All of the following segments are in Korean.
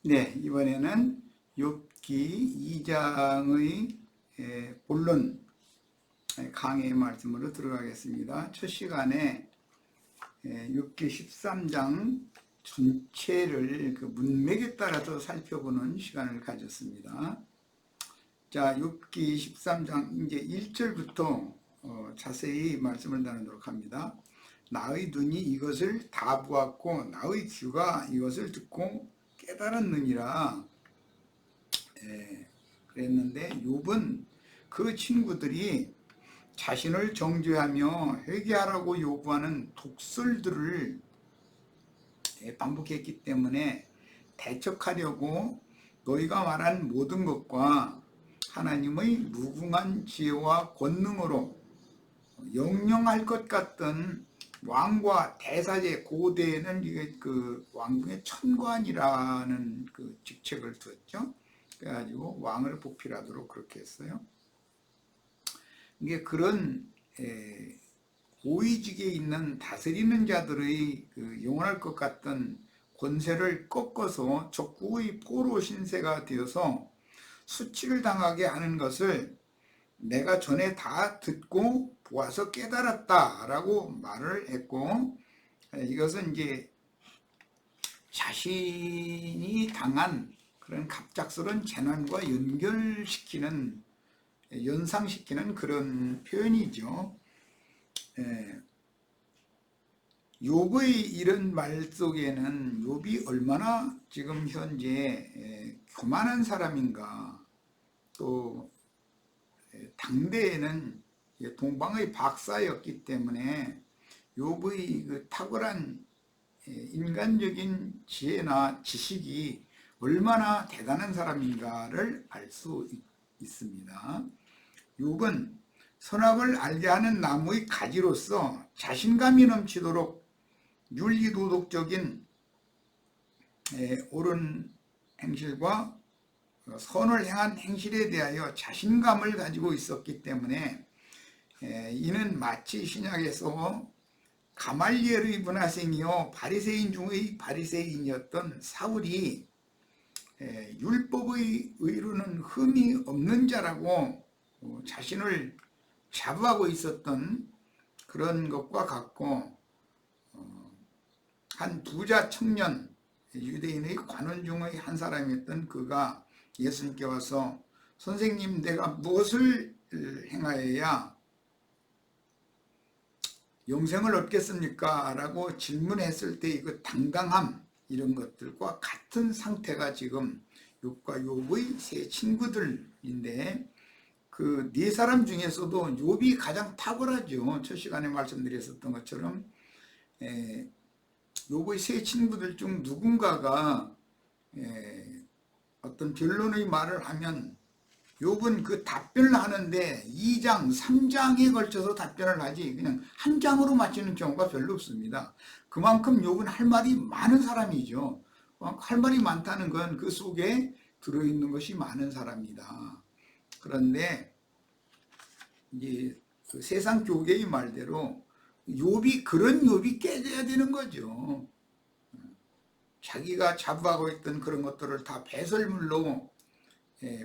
네, 이번에는 욥기 2장의 본론 강의 말씀으로 들어가겠습니다. 첫 시간에 욥기 13장 전체를 그 문맥에 따라서 살펴보는 시간을 가졌습니다. 자, 욥기 13장 이제 1절부터 자세히 말씀을 나누도록 합니다. 나의 눈이 이것을 다 보았고 나의 귀가 이것을 듣고 깨달았느니라. 그랬는데 욥은 그 친구들이 자신을 정죄하며 회개하라고 요구하는 독설들을 반복했기 때문에 대척하려고 너희가 말한 모든 것과 하나님의 무궁한 지혜와 권능으로 영영할 것 같던 왕과 대사제 고대에는 이게 그 왕궁의 천관이라는 그 직책을 두었죠. 그래가지고 왕을 보필하도록 그렇게 했어요. 이게 그런 고위직에 있는 다스리는 자들의 그 영원할 것 같던 권세를 꺾어서 적국의 포로 신세가 되어서 수치를 당하게 하는 것을 내가 전에 다 듣고 보아서 깨달았다라고 말을 했고, 이것은 이제 자신이 당한 그런 갑작스러운 재난과 연상시키는 그런 표현이죠. 욥의 이런 말 속에는 욥이 얼마나 지금 현재 교만한 사람인가, 또 당대에는 동방의 박사였기 때문에 욥의 그 탁월한 인간적인 지혜나 지식이 얼마나 대단한 사람인가를 알 수 있습니다. 욥은 선악을 알게 하는 나무의 가지로서 자신감이 넘치도록 윤리도덕적인 옳은 행실과 선을 향한 행실에 대하여 자신감을 가지고 있었기 때문에 이는 마치 신약에서 가말리엘의 문화생이요 바리새인 중의 바리새인이었던 사울이 율법의 의로는 흠이 없는 자라고 자신을 자부하고 있었던 그런 것과 같고, 한 부자 청년, 유대인의 관원 중의 한 사람이었던 그가 예수님께 와서 선생님, 내가 무엇을 행하여야 영생을 얻겠습니까? 라고 질문했을 때 그 당당함, 이런 것들과 같은 상태가 지금 욥과 욥의 세 친구들인데, 그 네 사람 중에서도 욥이 가장 탁월하죠. 첫 시간에 말씀드렸었던 것처럼 욥의 세 친구들 중 누군가가 어떤 변론의 말을 하면 욥은 그 답변을 하는데 2장, 3장에 걸쳐서 답변을 하지 그냥 한 장으로 마치는 경우가 별로 없습니다. 그만큼 욥은 할 말이 많은 사람이죠. 할 말이 많다는 건 그 속에 들어있는 것이 많은 사람이다. 그런데 이제 그 세상 교계의 말대로 그런 욥이 깨져야 되는 거죠. 자기가 자부하고 있던 그런 것들을 다 배설물로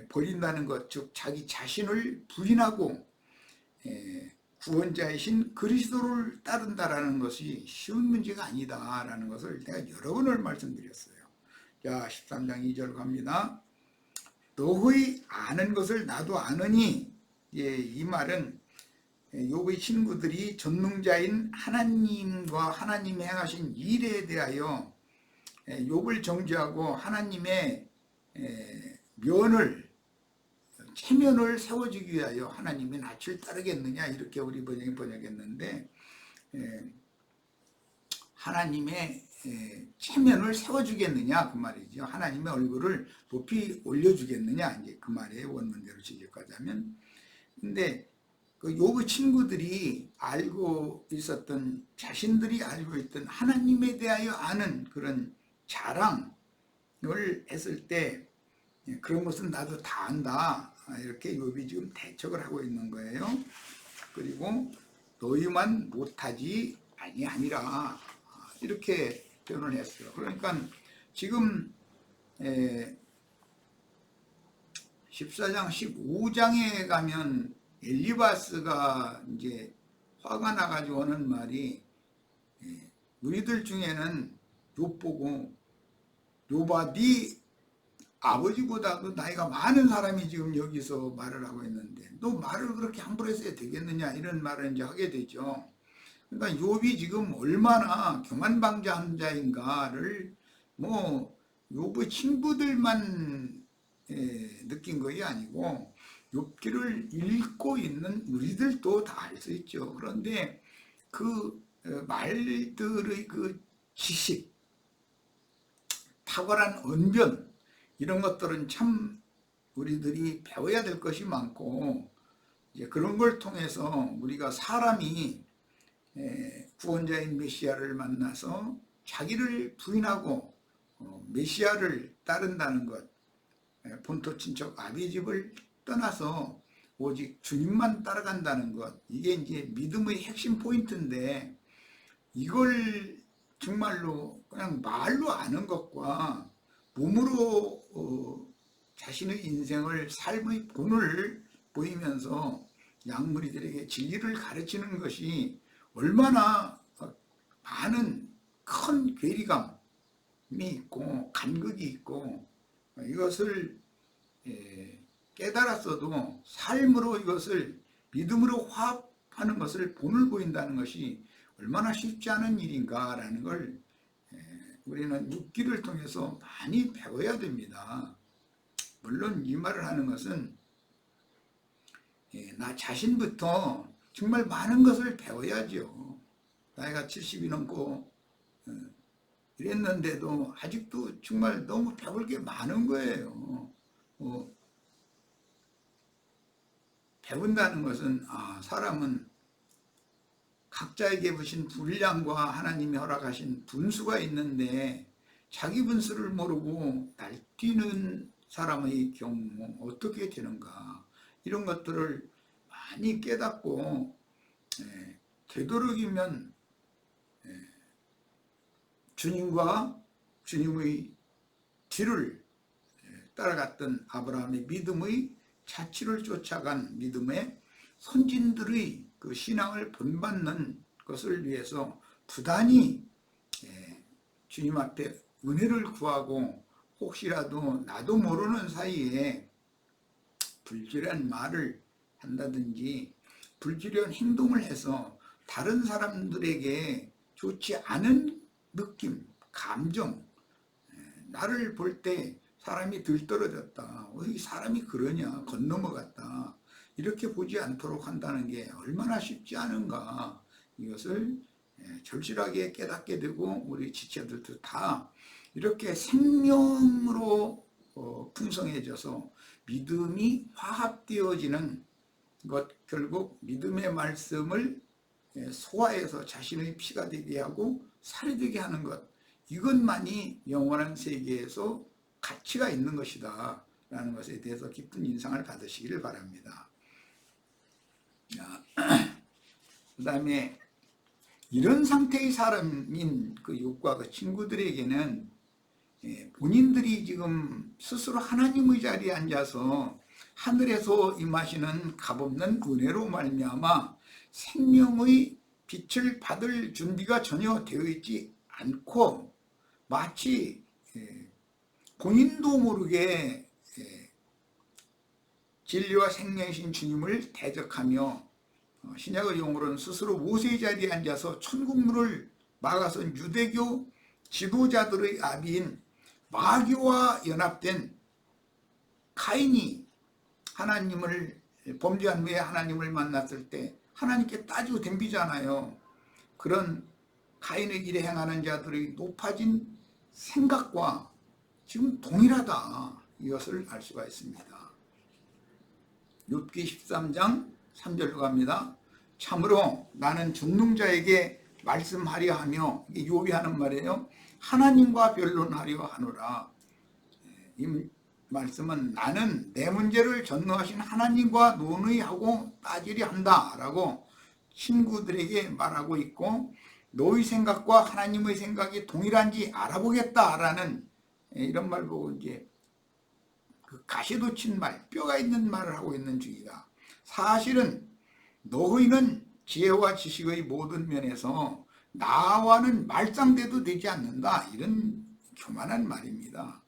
버린다는 것, 즉 자기 자신을 부인하고 구원자이신 그리스도를 따른다라는 것이 쉬운 문제가 아니다라는 것을 내가 여러 번을 말씀드렸어요. 자, 13장 2절 갑니다. 너희 아는 것을 나도 아느니. 이 말은 욥의 친구들이 전능자인 하나님과 하나님이 행하신 일에 대하여 욥을 정죄하고 하나님의 체면을 세워주기 위하여 하나님의 낯을 따르겠느냐, 이렇게 우리 번역이 번역했는데, 하나님의 체면을 세워주겠느냐 그 말이죠. 하나님의 얼굴을 높이 올려주겠느냐, 이제 그 말의 원문대로 지적하자면. 근데 그 욥의 친구들이 자신들이 알고 있던 하나님에 대하여 아는 그런 자랑을 했을 때, 그런 것은 나도 다 안다, 이렇게 욥이 지금 대척을 하고 있는 거예요. 그리고 너희만 못하지 아니하니라, 이렇게 표현을 했어요. 그러니까 지금 14장 15장에 가면 엘리바스가 이제 화가 나가지고 하는 말이, 우리들 중에는 욥 보고 욥아 네 아버지보다도 나이가 많은 사람이 지금 여기서 말을 하고 있는데 너 말을 그렇게 함부로 해서 되겠느냐, 이런 말을 이제 하게 되죠. 그러니까 욥이 지금 얼마나 교만방자한 자인가를 뭐 욥의 친구들만 느낀 것이 아니고 욥기를 읽고 있는 우리들도 다 알 수 있죠. 그런데 그 말들의 그 지식, 탁월한 언변, 이런 것들은 참 우리들이 배워야 될 것이 많고, 이제 그런 걸 통해서 우리가 사람이 구원자인 메시아를 만나서 자기를 부인하고 메시아를 따른다는 것, 본토 친척 아비 집을 떠나서 오직 주님만 따라간다는 것, 이게 이제 믿음의 핵심 포인트인데, 이걸 정말로 그냥 말로 아는 것과 몸으로 자신의 인생을, 삶의 본을 보이면서 양무리들에게 진리를 가르치는 것이 얼마나 많은 큰 괴리감이 있고 간극이 있고, 이것을 깨달았어도 삶으로 이것을 믿음으로 화합하는 것을 본을 보인다는 것이 얼마나 쉽지 않은 일인가라는 걸 우리는 욥기를 통해서 많이 배워야 됩니다. 물론 이 말을 하는 것은 나 자신부터 정말 많은 것을 배워야죠. 나이가 70이 넘고 이랬는데도 아직도 정말 너무 배울 게 많은 거예요. 배운다는 것은 사람은 각자에게 주신 분량과 하나님이 허락하신 분수가 있는데, 자기 분수를 모르고 날뛰는 사람의 경우 어떻게 되는가, 이런 것들을 많이 깨닫고 되도록이면 주님과 주님의 뒤를 따라갔던 아브라함의 믿음의 자취를 쫓아간 믿음의 선진들의 그 신앙을 본받는 것을 위해서 부단히 주님 앞에 은혜를 구하고, 혹시라도 나도 모르는 사이에 불필요한 말을 한다든지 불필요한 행동을 해서 다른 사람들에게 좋지 않은 느낌, 감정, 나를 볼 때 사람이 들떨어졌다, 이 사람이 그러냐, 건너먹었다, 이렇게 보지 않도록 한다는 게 얼마나 쉽지 않은가, 이것을 절실하게 깨닫게 되고, 우리 지체들도 다 이렇게 생명으로 풍성해져서 믿음이 화합되어지는 것, 결국 믿음의 말씀을 소화해서 자신의 피가 되게 하고 살이 되게 하는 것, 이것만이 영원한 세계에서 가치가 있는 것이다 라는 것에 대해서 깊은 인상을 받으시기를 바랍니다. 그 다음에 이런 상태의 사람인 그 욥과 그 친구들에게는 본인들이 지금 스스로 하나님의 자리에 앉아서 하늘에서 임하시는 값없는 은혜로 말미암아 생명의 빛을 받을 준비가 전혀 되어 있지 않고, 마치 본인도 모르게 진리와 생명이신 주님을 대적하며, 신약의 용어로는 스스로 모세의 자리에 앉아서 천국문을 막아선 유대교 지도자들의 아비인 마귀와 연합된 카인이 하나님을 범죄한 후에 하나님을 만났을 때 하나님께 따지고 덤비잖아요. 그런 카인의 일에 행하는 자들의 높아진 생각과 지금 동일하다, 이것을 알 수가 있습니다. 욥기 13장 3절로 갑니다. 참으로 나는 죽는 자에게 말씀하려 하며, 이게 욥이 하는 말이에요. 하나님과 변론하려 하노라. 이 말씀은 나는 내 문제를 전능하신 하나님과 논의하고 따지려 한다 라고 친구들에게 말하고 있고, 너희 생각과 하나님의 생각이 동일한지 알아보겠다라는 이런 말 보고 이제 그 가시도 친 말, 뼈가 있는 말을 하고 있는 중이다. 사실은 너희는 지혜와 지식의 모든 면에서 나와는 말상대도 되지 않는다. 이런 교만한 말입니다.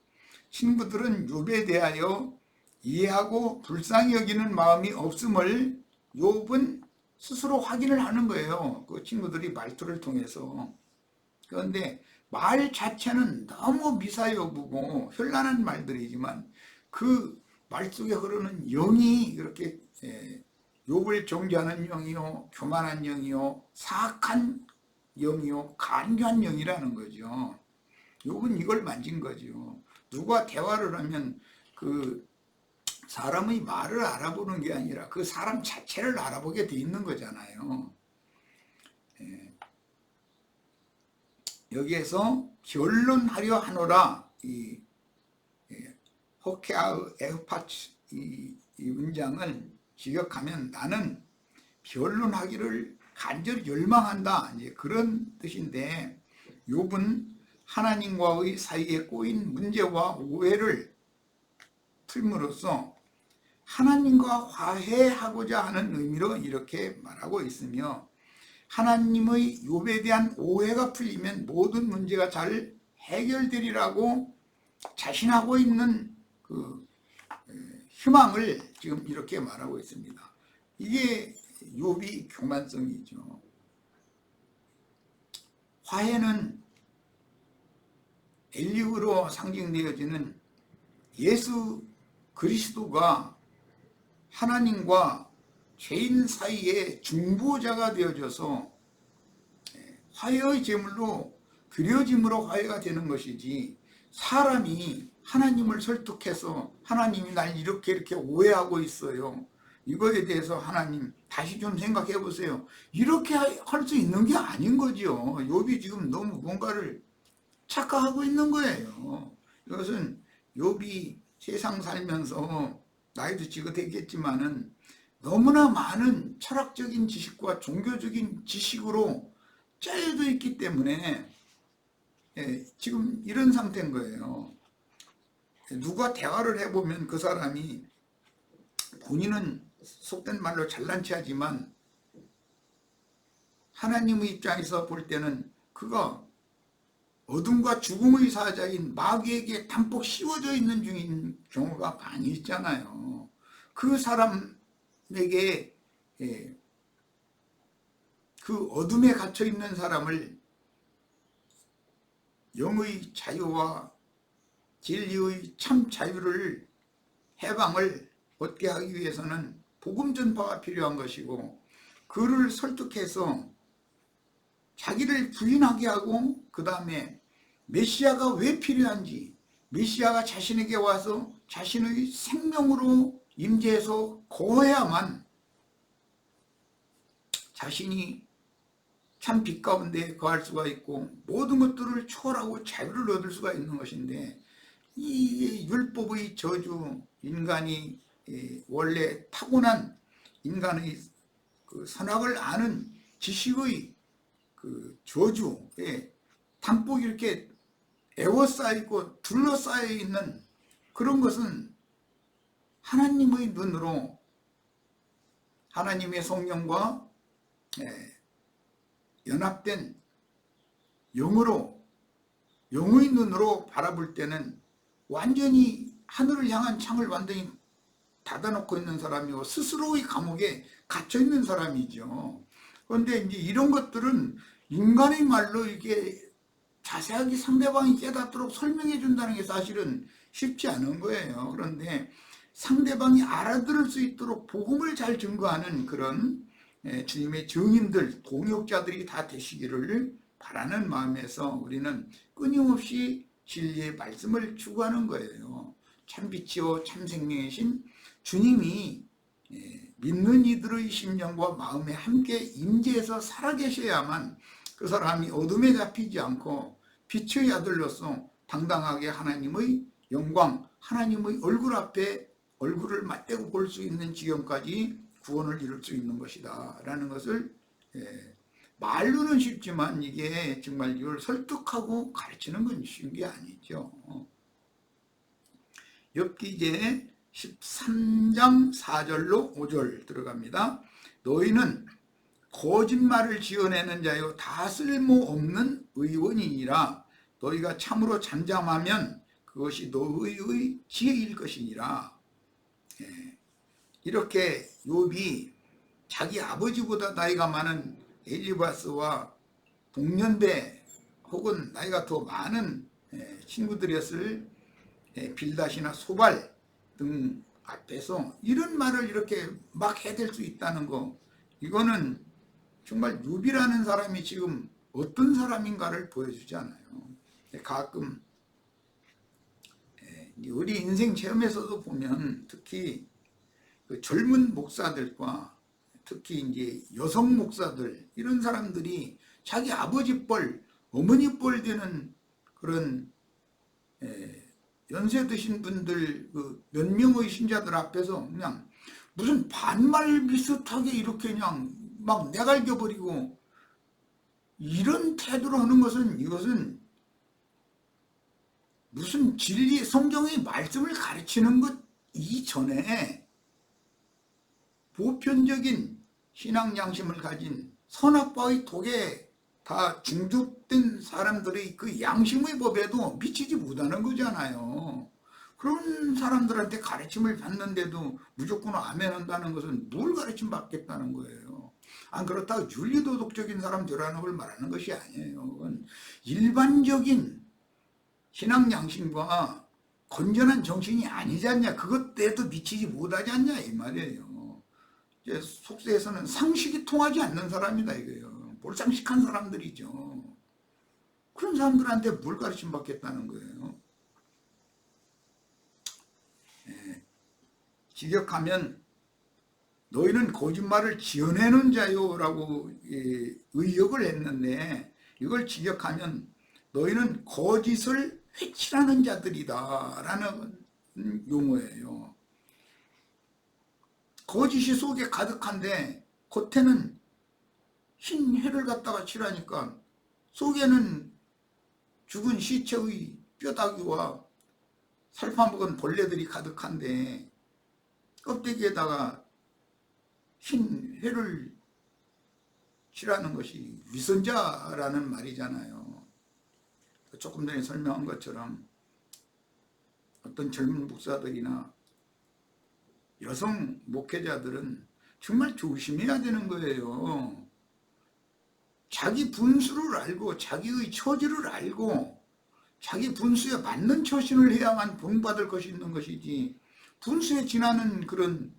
친구들은 욥에 대하여 이해하고 불쌍히 여기는 마음이 없음을 욥은 스스로 확인을 하는 거예요. 그 친구들이 말투를 통해서. 그런데 말 자체는 너무 미사여구고 현란한 말들이지만 그 말 속에 흐르는 영이 그렇게 욥을 정죄하는 영이요, 교만한 영이요, 사악한 영이요, 간교한 영이라는 거죠. 욥은 이걸 만진 거죠. 누가 대화를 하면 그 사람의 말을 알아보는 게 아니라 그 사람 자체를 알아보게 돼 있는 거잖아요. 여기에서 결론하려 하노라, 이 호케아의 에흐파츠 이 문장을 직역하면 나는 변론하기를 간절히 열망한다, 이제 그런 뜻인데, 욥은 하나님과의 사이에 꼬인 문제와 오해를 풀므로써 하나님과 화해하고자 하는 의미로 이렇게 말하고 있으며, 하나님의 욥에 대한 오해가 풀리면 모든 문제가 잘 해결되리라고 자신하고 있는 그 희망을 지금 이렇게 말하고 있습니다. 이게 욥이 교만성이죠. 화해는 엘리후로 상징되어지는 예수 그리스도가 하나님과 죄인 사이의 중보자가 되어져서 화해의 제물로 드려짐으로 화해가 되는 것이지, 사람이 하나님을 설득해서 하나님이 날 이렇게 오해하고 있어요, 이거에 대해서 하나님 다시 좀 생각해 보세요, 이렇게 할 수 있는 게 아닌 거죠. 욥이 지금 너무 뭔가를 착각하고 있는 거예요. 이것은 욥이 세상 살면서 나이도 지긋했겠지만은 너무나 많은 철학적인 지식과 종교적인 지식으로 짜여져 있기 때문에 지금 이런 상태인 거예요. 누가 대화를 해보면 그 사람이 본인은 속된 말로 잘난 체하지만 하나님의 입장에서 볼 때는 그가 어둠과 죽음의 사자인 마귀에게 담뿍 씌워져 있는 중인 경우가 많이 있잖아요. 그 사람에게 그 어둠에 갇혀 있는 사람을 영의 자유와 진리의 참 자유를, 해방을 얻게 하기 위해서는 복음 전파가 필요한 것이고, 그를 설득해서 자기를 부인하게 하고, 그 다음에 메시아가 왜 필요한지, 메시아가 자신에게 와서 자신의 생명으로 임재해서 거해야만 자신이 참 빛 가운데 거할 수가 있고 모든 것들을 초월하고 자유를 얻을 수가 있는 것인데, 이 율법의 저주, 인간이 원래 타고난 인간의 그 선악을 아는 지식의 그 저주에 담뿍 이렇게 에워싸이고 둘러싸여 있는 그런 것은 하나님의 눈으로, 하나님의 성령과 연합된 영으로, 영의 눈으로 바라볼 때는 완전히 하늘을 향한 창을 완전히 닫아놓고 있는 사람이고 스스로의 감옥에 갇혀 있는 사람이죠. 그런데 이제 이런 것들은 인간의 말로 이게 자세하게 상대방이 깨닫도록 설명해 준다는 게 사실은 쉽지 않은 거예요. 그런데 상대방이 알아들을 수 있도록 복음을 잘 증거하는 그런 주님의 증인들, 동역자들이 다 되시기를 바라는 마음에서 우리는 끊임없이 진리의 말씀을 추구하는 거예요. 참빛이요 참생명이신 주님이 믿는 이들의 심령과 마음에 함께 임재해서 살아계셔야만 그 사람이 어둠에 잡히지 않고 빛의 아들로서 당당하게 하나님의 영광, 하나님의 얼굴 앞에 얼굴을 맞대고 볼 수 있는 지경까지 구원을 이룰 수 있는 것이다 라는 것을 말로는 쉽지만 이게 정말 이걸 설득하고 가르치는 건 쉬운 게 아니죠. 엽기제 13장 4절로 5절 들어갑니다. 너희는 거짓말을 지어내는 자요 다 쓸모없는 의원이니라. 너희가 참으로 잠잠하면 그것이 너희의 지혜일 것이니라. 이렇게 욥이 자기 아버지보다 나이가 많은 엘리바스와 동년배 혹은 나이가 더 많은 친구들이었을 빌닷이나 소발 등 앞에서 이런 말을 이렇게 막 해댈 수 있다는 거, 이거는 정말 욥이라는 사람이 지금 어떤 사람인가를 보여주지 않아요. 가끔 우리 인생 체험에서도 보면 특히 그 젊은 목사들과 특히 이제 여성 목사들, 이런 사람들이 자기 아버지 뻘, 어머니 뻘 되는 그런 연세 드신 분들 그 몇 명의 신자들 앞에서 그냥 무슨 반말 비슷하게 이렇게 그냥 막 내갈겨버리고 이런 태도로 하는 것은, 이것은 무슨 진리 성경의 말씀을 가르치는 것 이전에 보편적인 신앙 양심을 가진 선악과의 독에 다 중독된 사람들의 그 양심의 법에도 미치지 못하는 거잖아요. 그런 사람들한테 가르침을 받는데도 무조건 아멘한다는 것은 뭘 가르침 받겠다는 거예요. 안 그렇다고 윤리도덕적인 사람 되라는 걸 말하는 것이 아니에요. 그건 일반적인 신앙 양심과 건전한 정신이 아니지 않냐, 그것 때도 미치지 못하지 않냐 이 말이에요. 이제 속세에서는 상식이 통하지 않는 사람이다 이거예요. 몰상식한 사람들이죠. 그런 사람들한테 뭘 가르침 받겠다는 거예요. 직역하면 너희는 거짓말을 지어내는 자요 라고 의역을 했는데, 이걸 직역하면 너희는 거짓을 회칠하는 자들이다 라는 용어예요. 거짓이 속에 가득한데 겉에는 흰 해를 갖다가 칠하니까 속에는 죽은 시체의 뼈다귀와 살파먹은 벌레들이 가득한데 껍데기에다가 흰 해를 칠하는 것이 위선자라는 말이잖아요. 조금 전에 설명한 것처럼 어떤 젊은 목사들이나 여성 목회자들은 정말 조심해야 되는 거예요. 자기 분수를 알고 자기의 처지를 알고 자기 분수에 맞는 처신을 해야만 본받을 것이 있는 것이지, 분수에 지나는 그런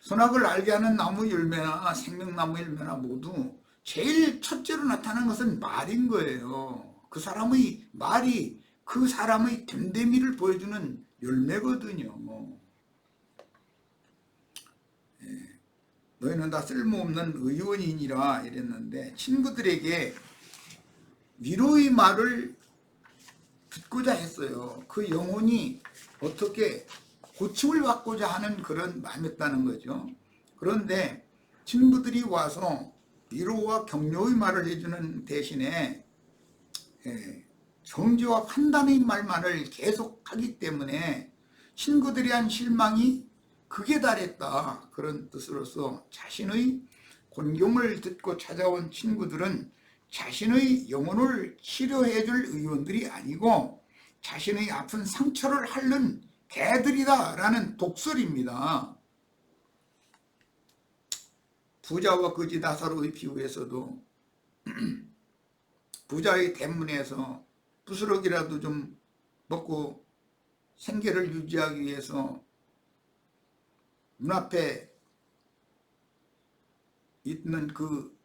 선악을 알게 하는 나무 열매나 생명나무 열매나 모두 제일 첫째로 나타나는 것은 말인 거예요. 그 사람의 말이 그 사람의 됨됨이를 보여주는 열매거든요. 너희는 다 쓸모없는 의원이니라 이랬는데, 친구들에게 위로의 말을 듣고자 했어요. 그 영혼이 어떻게 고침을 받고자 하는 그런 마음이었다는 거죠. 그런데 친구들이 와서 위로와 격려의 말을 해주는 대신에 정죄와 판단의 말만을 계속하기 때문에 친구들이 한 실망이 극에 달했다, 그런 뜻으로서 자신의 곤경을 듣고 찾아온 친구들은 자신의 영혼을 치료해 줄 의원들이 아니고 자신의 아픈 상처를 핥는 개들이다 라는 독설입니다. 부자와 거지 나사로의 비유에서도 부자의 대문에서 부스러기라도 좀 먹고 생계를 유지하기 위해서 눈앞에 있는 그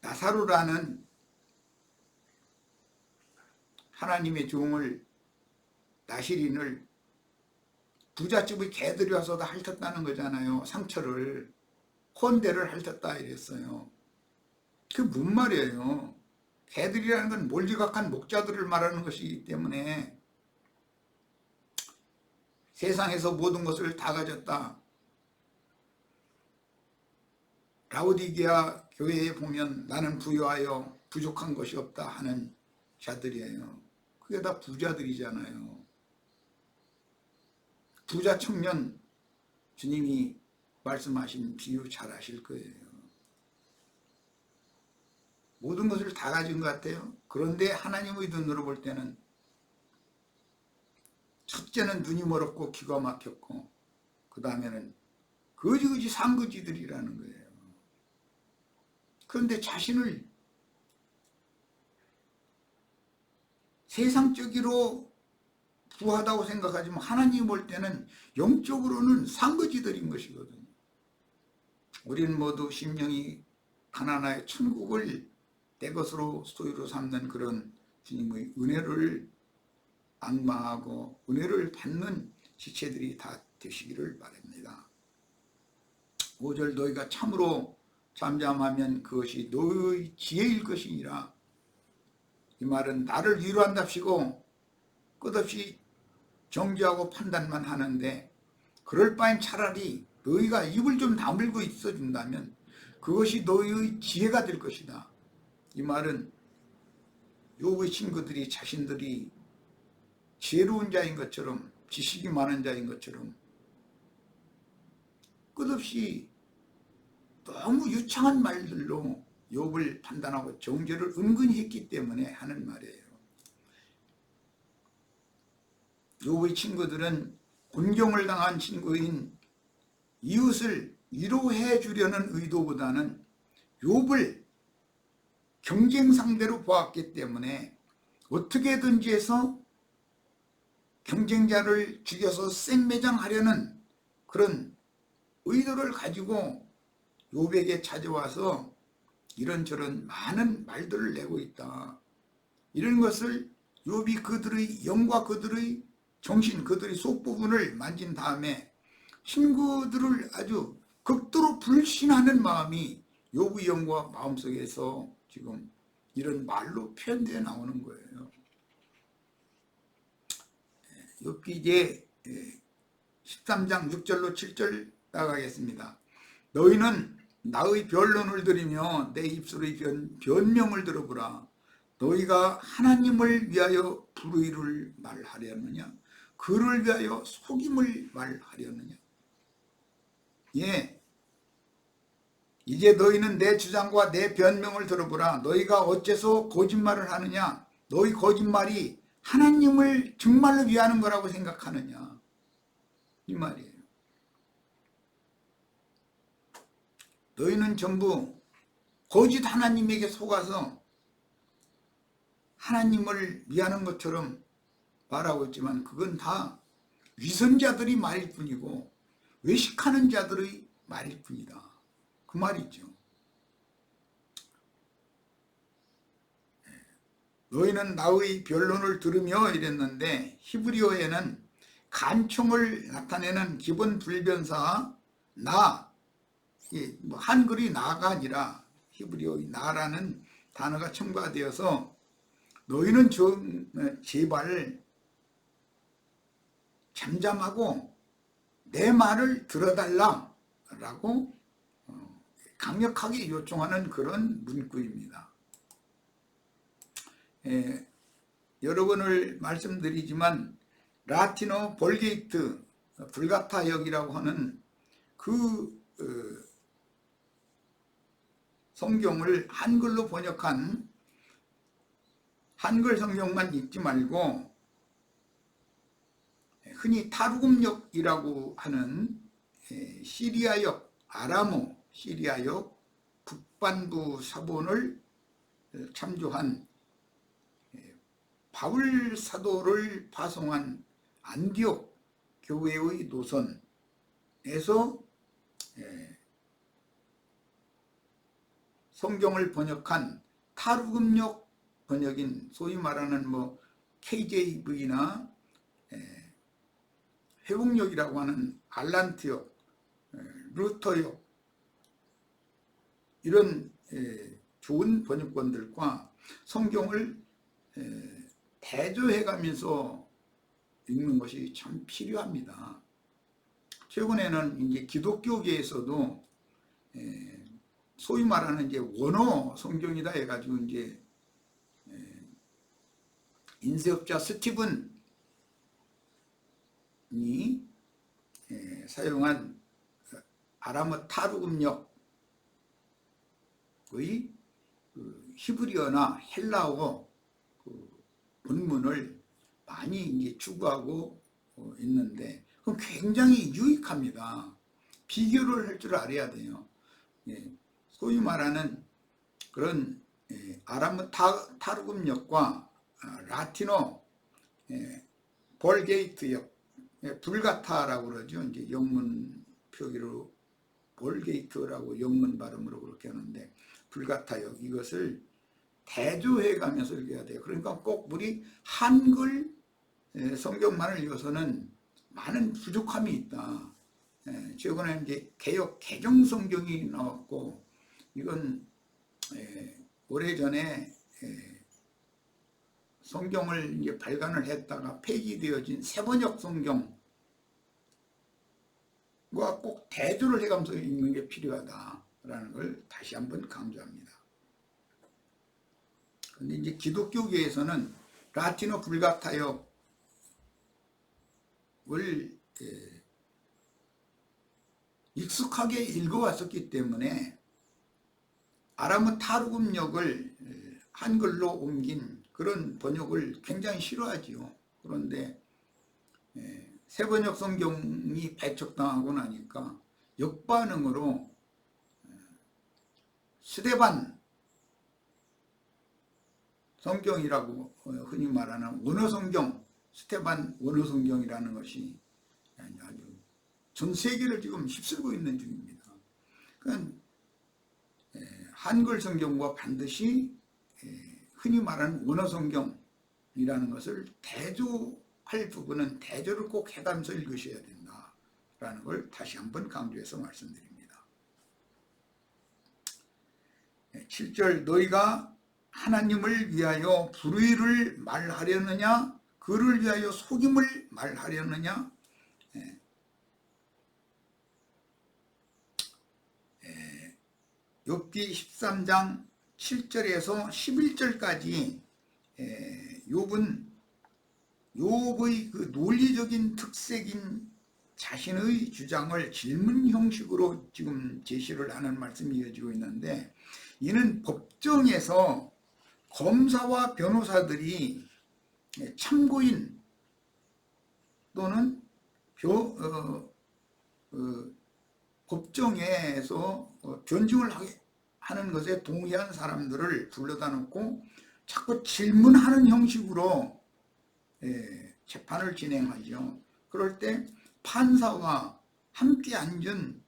나사로라는 하나님의 종을, 나시린을 부잣집의 개들이 와서도 핥았다는 거잖아요. 상처를, 혼대를 핥았다 이랬어요. 그게 뭔 말이에요? 개들이라는 건 몰지각한 목자들을 말하는 것이기 때문에 세상에서 모든 것을 다 가졌다. 라오디게아 교회에 보면 나는 부유하여 부족한 것이 없다 하는 자들이에요. 그게 다 부자들이잖아요. 부자 청년, 주님이 말씀하신 비유 잘 아실 거예요. 모든 것을 다 가진 것 같아요. 그런데 하나님의 눈으로 볼 때는 첫째는 눈이 멀었고 귀가 막혔고 그 다음에는 거지거지 산거지들이라는 거예요. 그런데 자신을 세상적으로 부하다고 생각하지만 하나님 볼 때는 영적으로는 산거지들인 것이거든요. 우리는 모두 심령이 가난하여 천국을 내 것으로 소유로 삼는 그런 주님의 은혜를 앙망하고 은혜를 받는 지체들이 다 되시기를 바랍니다. 5절 너희가 참으로 잠잠하면 그것이 너희 지혜일 것이니라. 이 말은 나를 위로한답시고 끝없이 정죄하고 판단만 하는데 그럴 바엔 차라리 너희가 입을 좀 다물고 있어준다면 그것이 너희의 지혜가 될 것이다. 이 말은 욥의 친구들이 자신들이 지혜로운 자인 것처럼 지식이 많은 자인 것처럼 끝없이 너무 유창한 말들로 욥을 판단하고 정죄를 은근히 했기 때문에 하는 말이에요. 욥의 친구들은 곤경을 당한 친구인 이웃을 위로해 주려는 의도보다는 욥을 경쟁 상대로 보았기 때문에 어떻게든지 해서 경쟁자를 죽여서 생매장하려는 그런 의도를 가지고 욥에게 찾아와서 이런저런 많은 말들을 내고 있다. 이런 것을 욥이 그들의 영과 그들의 정신, 그들의 속부분을 만진 다음에 친구들을 아주 극도로 불신하는 마음이 욥의 영과 마음속에서 지금 이런 말로 표현되어 나오는 거예요. 욥기 이제 13장 6절로 7절 나가겠습니다. 너희는 나의 변론을 들으며 내 입술의 변명을 들어보라. 너희가 하나님을 위하여 불의를 말하려느냐? 그를 위하여 속임을 말하려느냐? 예, 이제 너희는 내 주장과 내 변명을 들어보라. 너희가 어째서 거짓말을 하느냐? 너희 거짓말이 하나님을 정말로 위하는 거라고 생각하느냐? 이 말이에요. 너희는 전부 거짓 하나님에게 속아서 하나님을 위하는 것처럼 말하고 있지만 그건 다 위선자들이 말일 뿐이고 외식하는 자들의 말일 뿐이다. 그 말이죠. 너희는 나의 변론을 들으며 이랬는데 히브리어에는 간청을 나타내는 기본 불변사 나, 한글이 나가 아니라 히브리어의 나라는 단어가 첨가되어서 너희는 제발 잠잠하고 내 말을 들어달라라고 강력하게 요청하는 그런 문구입니다. 여러 번을 말씀드리지만 라틴어 볼게이트 불가타역이라고 하는 그 성경을 한글로 번역한 한글 성경만 읽지 말고 흔히 타르굼역이라고 하는 시리아역, 아람어 시리아역 북반부 사본을 참조한 바울 사도를 파송한 안디옥 교회의 노선에서 성경을 번역한 타르굼역 번역인 소위 말하는 KJV나 회복역이라고 하는 알란트역, 루터역 이런 좋은 번역본들과 성경을 대조해가면서 읽는 것이 참 필요합니다. 최근에는 이제 기독교계에서도 소위 말하는 이제 원어 성경이다 해가지고 이제 인쇄업자 스티븐이 사용한 아람어 타르굼역의 히브리어나 헬라어 본문을 많이 이제 추구하고 있는데 그건 굉장히 유익합니다. 비교를 할 줄 알아야 돼요. 소위 말하는 그런 아람어 타르굼역과 라틴어 볼게이트역, 불가타라고 그러죠. 이제 영문 표기로 볼게이트라고 영문 발음으로 그렇게 하는데 불가타역, 이것을 대조해 가면서 읽어야 돼요. 그러니까 꼭 우리 한글 성경만을 읽어서는 많은 부족함이 있다. 최근에 이제 개역 개정 성경이 나왔고, 이건 오래전에 성경을 이제 발간을 했다가 폐기되어진 새번역 성경과 꼭 대조를 해가면서 읽는 게 필요하다라는 걸 다시 한번 강조합니다. 근데 이제 기독교계에서는 라틴어 불가타역을 익숙하게 읽어왔었기 때문에 아람어 타르굼역을 한글로 옮긴 그런 번역을 굉장히 싫어하지요. 그런데 새번역 성경이 배척당하고 나니까 역반응으로 스데반 성경이라고 흔히 말하는 원어성경, 스테반 원어성경이라는 것이 아주 전 세계를 지금 휩쓸고 있는 중입니다. 그러니까 한글 성경과 반드시 흔히 말하는 원어성경이라는 것을 대조할 부분은 대조를 꼭 해가면서 읽으셔야 된다라는 걸 다시 한번 강조해서 말씀드립니다. 7절, 너희가 하나님을 위하여 불의를 말하려느냐 그를 위하여 속임을 말하려느냐. 욥기 13장 7절에서 11절까지 욥의 그 논리적인 특색인 자신의 주장을 질문 형식으로 지금 제시를 하는 말씀이 이어지고 있는데, 이는 법정에서 검사와 변호사들이 참고인 또는 법정에서 변증을 하는 것에 동의한 사람들을 불러다 놓고 자꾸 질문하는 형식으로 재판을 진행하죠. 그럴 때 판사와 함께 앉은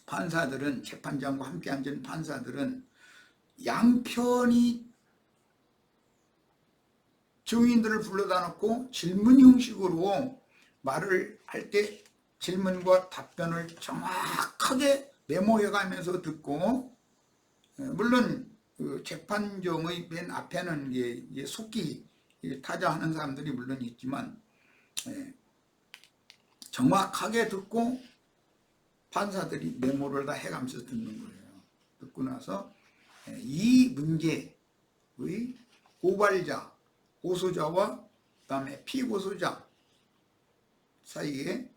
판사들은, 재판장과 함께 앉은 판사들은 양편이 증인들을 불러다 놓고 질문 형식으로 말을 할 때 질문과 답변을 정확하게 메모해 가면서 듣고, 물론 그 재판정의 맨 앞에는 이제 속기 타자하는 사람들이 물론 있지만 정확하게 듣고 판사들이 메모를 다 해가면서 듣는 거예요. 듣고 나서 이 문제의 고발자, 고소자와 그 다음에 피고소자 사이에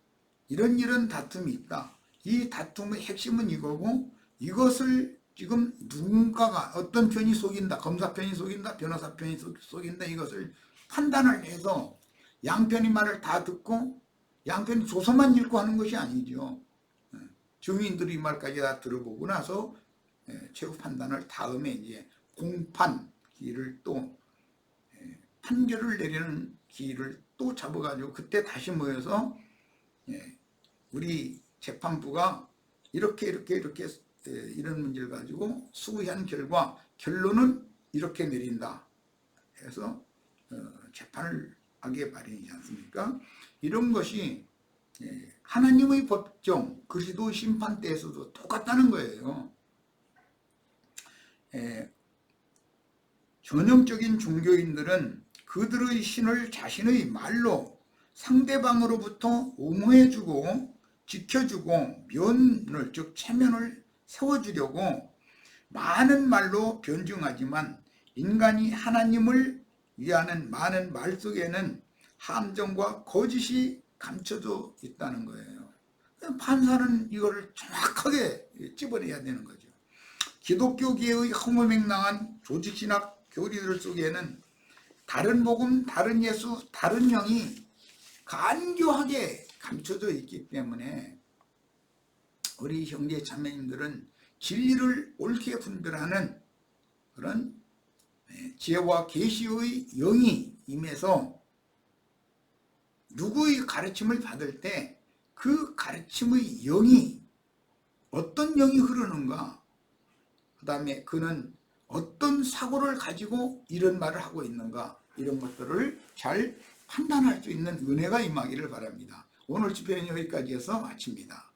이런 다툼이 있다. 이 다툼의 핵심은 이거고, 이것을 지금 누군가가 어떤 편이 속인다, 검사 편이 속인다, 변호사 편이 속인다, 이것을 판단을 해서 양편의 말을 다 듣고 양편이 조서만 읽고 하는 것이 아니죠. 증인들이 말까지 다 들어보고 나서 최후 판단을 다음에 이제 공판 기일을 또 판결을 내리는 기일을 또 잡아가지고 그때 다시 모여서 우리 재판부가 이렇게 이런 문제를 가지고 수의한 결과 결론은 이렇게 내린다 해서 재판을 하게 마련이지 않습니까? 이런 것이 하나님의 법정, 그리스도 심판 때에서도 똑같다는 거예요. 전형적인 종교인들은 그들의 신을 자신의 말로 상대방으로부터 옹호해주고 지켜주고 면을, 즉 체면을 세워주려고 많은 말로 변증하지만 인간이 하나님을 위하는 많은 말 속에는 함정과 거짓이 감춰져 있다는 거예요. 판사는 이거를 정확하게 집어내야 되는 거죠. 기독교계의 허무맹랑한 조직신학 교리들 속에는 다른 복음, 다른 예수, 다른 영이 간교하게 감춰져 있기 때문에 우리 형제 자매님들은 진리를 옳게 분별하는 그런 지혜와 계시의 영이 임해서 누구의 가르침을 받을 때 그 가르침의 영이 어떤 영이 흐르는가, 그 다음에 그는 어떤 사고를 가지고 이런 말을 하고 있는가, 이런 것들을 잘 판단할 수 있는 은혜가 임하기를 바랍니다. 오늘 집회는 여기까지 해서 마칩니다.